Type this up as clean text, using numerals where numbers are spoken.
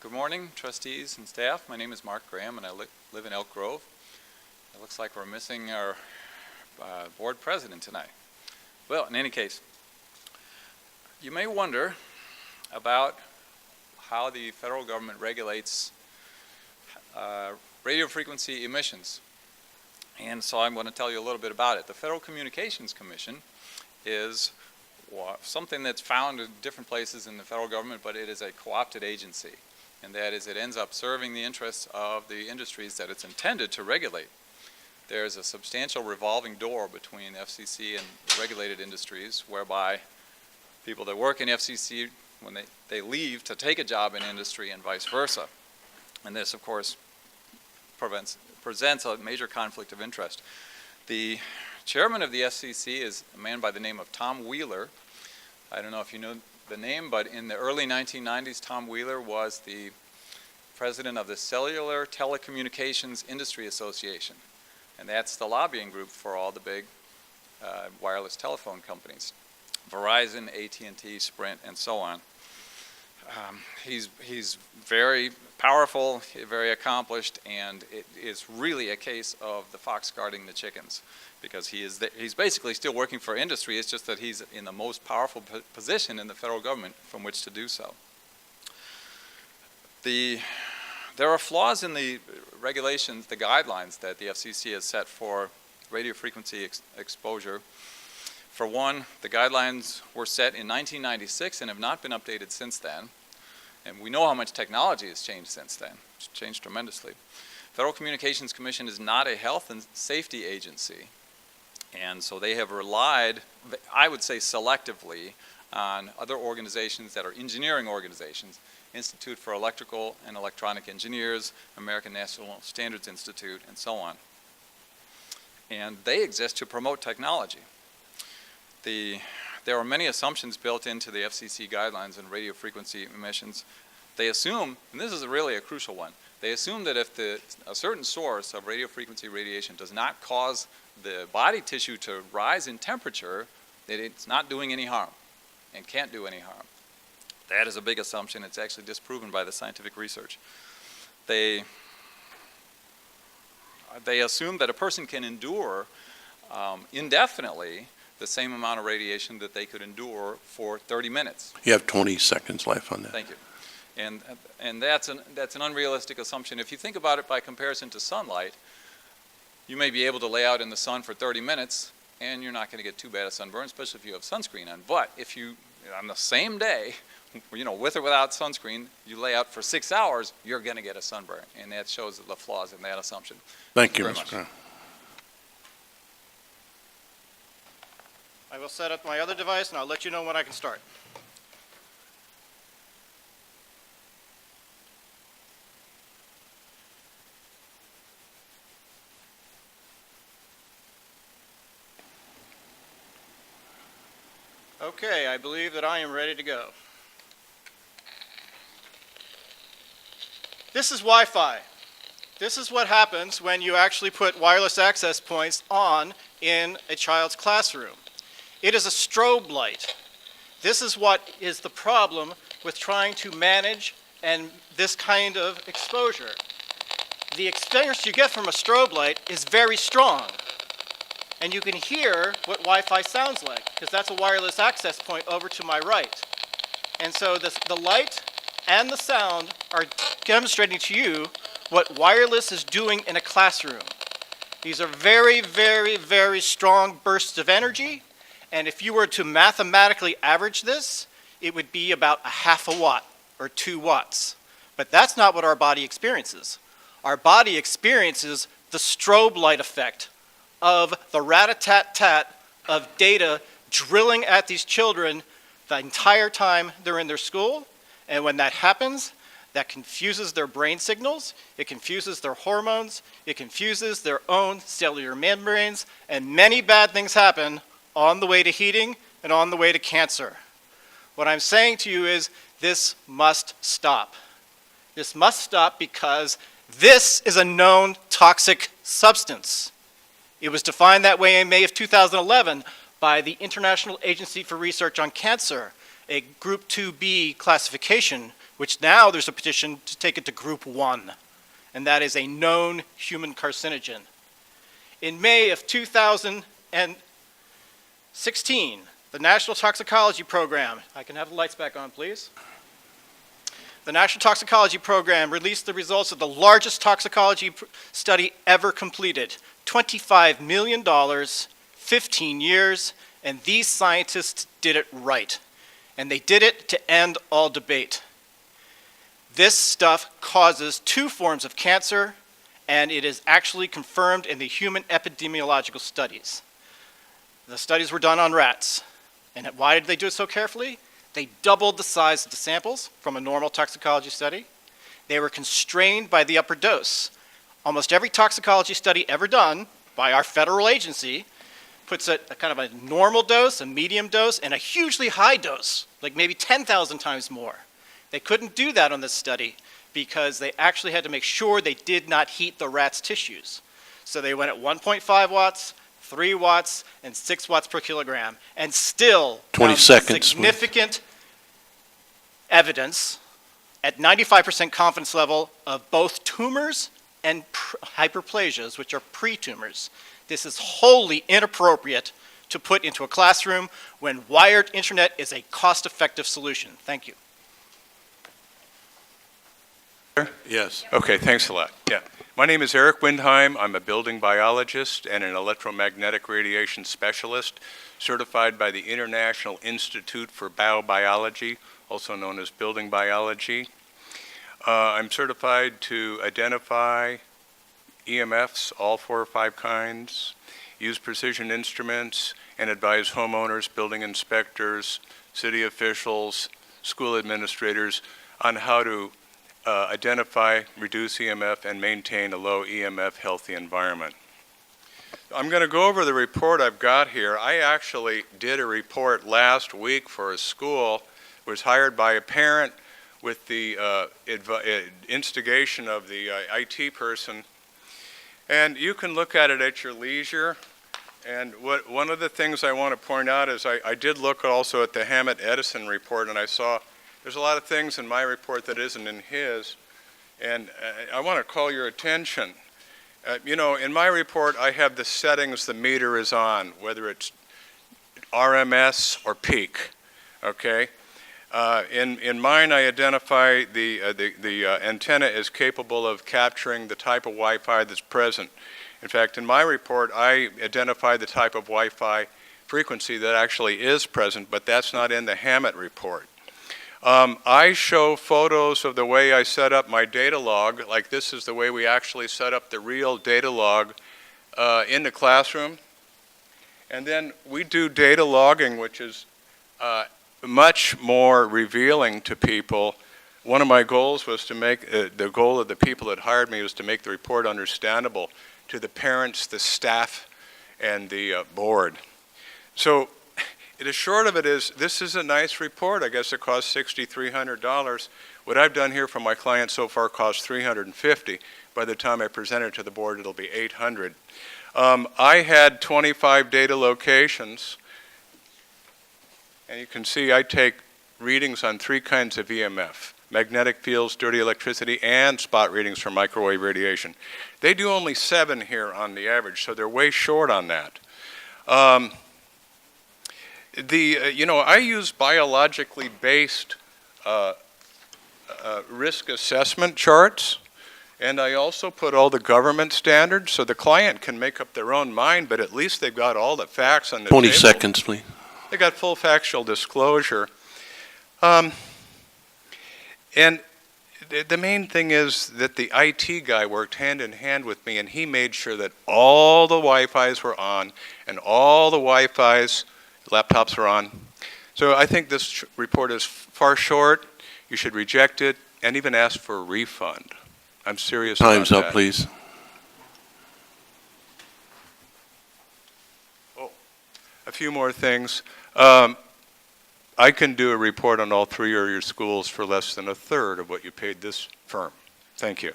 Good morning, trustees and staff. My name is Mark Graham, and I live in Elk Grove. It looks like we're missing our board president tonight. Well, in any case, you may wonder about how the federal government regulates radio frequency emissions. And so I'm going to tell you a little bit about it. The Federal Communications Commission is something that's found in different places in the federal government, but it is a co-opted agency. And that is, it ends up serving the interests of the industries that it's intended to regulate. There's a substantial revolving door between FCC and regulated industries, whereby people that work in FCC, when they leave to take a job in industry and vice versa. And this, of course, presents a major conflict of interest. The chairman of the FCC is a man by the name of Tom Wheeler. I don't know if you know the name, but in the early 1990s, Tom Wheeler was the president of the Cellular Telecommunications Industry Association. And that's the lobbying group for all the big wireless telephone companies. Verizon, AT&T, Sprint, and so on. He's very powerful, very accomplished, and it is really a case of the fox guarding the chickens, because he's basically still working for industry. It's just that he's in the most powerful position in the federal government from which to do so. There are flaws in the regulations, the guidelines that the FCC has set for radio frequency exposure. For one, the guidelines were set in 1996 and have not been updated since then. And we know how much technology has changed since then. It's changed tremendously. Federal Communications Commission is not a health and safety agency. And so they have relied, I would say selectively, on other organizations that are engineering organizations, Institute for Electrical and Electronic Engineers, American National Standards Institute, and so on. And they exist to promote technology. There are many assumptions built into the FCC guidelines on radio frequency emissions. They assume, and this is really a crucial one, they assume that if a certain source of radio frequency radiation does not cause the body tissue to rise in temperature, that it's not doing any harm and can't do any harm. That is a big assumption. It's actually disproven by the scientific research. They assume that a person can endure indefinitely the same amount of radiation that they could endure for 30 minutes. You have 20 seconds left on that. Thank you. And that's an unrealistic assumption. If you think about it by comparison to sunlight, you may be able to lay out in the sun for 30 minutes and you're not going to get too bad a sunburn, especially if you have sunscreen on. But if you, on the same day, with or without sunscreen, you lay out for 6 hours, you're going to get a sunburn. And that shows the flaws in that assumption. Thank you, Mr. Graham. I will set up my other device and I'll let you know when I can start. Okay, I believe that I am ready to go. This is Wi-Fi. This is what happens when you actually put wireless access points on in a child's classroom. It is a strobe light. This is what is the problem with trying to manage this kind of exposure. The experience you get from a strobe light is very strong. And you can hear what Wi-Fi sounds like, because that's a wireless access point over to my right. And so the light and the sound are demonstrating to you what wireless is doing in a classroom. These are very, very, very strong bursts of energy. And if you were to mathematically average this, it would be about a half a watt or 2 watts. But that's not what our body experiences. Our body experiences the strobe light effect of the rat-a-tat-tat of data drilling at these children the entire time they're in their school. And when that happens, that confuses their brain signals, it confuses their hormones, it confuses their own cellular membranes, and many bad things happen on the way to heating and on the way to cancer. What I'm saying to you is this must stop. This must stop because this is a known toxic substance. It was defined that way in May of 2011 by the International Agency for Research on Cancer, a Group 2B classification, which now there's a petition to take it to Group 1, and that is a known human carcinogen. In May of 2016, the National Toxicology Program, I can have the lights back on, please. The National Toxicology Program released the results of the largest toxicology study ever completed. $25 million, 15 years, and these scientists did it right. And they did it to end all debate. This stuff causes 2 forms of cancer, and it is actually confirmed in the human epidemiological studies. The studies were done on rats. And why did they do it so carefully? They doubled the size of the samples from a normal toxicology study. They were constrained by the upper dose. Almost every toxicology study ever done by our federal agency puts a kind of a normal dose, a medium dose, and a hugely high dose, like maybe 10,000 times more. They couldn't do that on this study because they actually had to make sure they did not heat the rat's tissues. So they went at 1.5 watts, 3 watts, and 6 watts per kilogram, and still 20 found seconds, significant evidence at 95% confidence level of both tumors and hyperplasias, which are pre-tumors. This is wholly inappropriate to put into a classroom when wired internet is a cost-effective solution. Thank you. Yes. Okay, thanks a lot. Yeah. My name is Eric Windheim. I'm a building biologist and an electromagnetic radiation specialist, certified by the International Institute for Biobiology, also known as Building Biology. I'm certified to identify EMFs, all 4 or 5 kinds, use precision instruments, and advise homeowners, building inspectors, city officials, school administrators on how to identify, reduce EMF, and maintain a low EMF healthy environment. I'm going to go over the report I've got here. I actually did a report last week for a school, was hired by a parent with the instigation of the IT person. And you can look at it at your leisure. And one of the things I want to point out is I did look also at the Hammett-Edison report, and I saw there's a lot of things in my report that isn't in his, and I want to call your attention. You know, in my report, I have the settings the meter is on, whether it's RMS or peak, okay? In mine, I identify the antenna is capable of capturing the type of Wi-Fi that's present. In fact, in my report, I identify the type of Wi-Fi frequency that actually is present, but that's not in the Hammett report. I show photos of the way I set up my data log, like this is the way we actually set up the real data log in the classroom. And then we do data logging, which is much more revealing to people. One of my goals was to make, the goal of the people that hired me was to make the report understandable to the parents, the staff, and the board. So the short of it is, this is a nice report. I guess it cost $6,300. What I've done here for my clients so far cost $350. By the time I present it to the board, it'll be $800. I had 25 data locations, and you can see I take readings on 3 kinds of EMF: magnetic fields, dirty electricity, and spot readings for microwave radiation. They do only 7 here on the average, so they're way short on that. You know, I use biologically based risk assessment charts, and I also put all the government standards so the client can make up their own mind, but at least they've got all the facts on the 20 table. seconds, please. They got full factual disclosure. And the main thing is that the IT guy worked hand in hand with me, and he made sure that all the Wi-Fis were on and all the Wi-Fis, laptops are on. So I think this report is far short. You should reject it and even ask for a refund. I'm serious about that. Time's up, please. Oh, a few more things. I can do a report on all 3 of your schools for less than 1/3 of what you paid this firm. Thank you.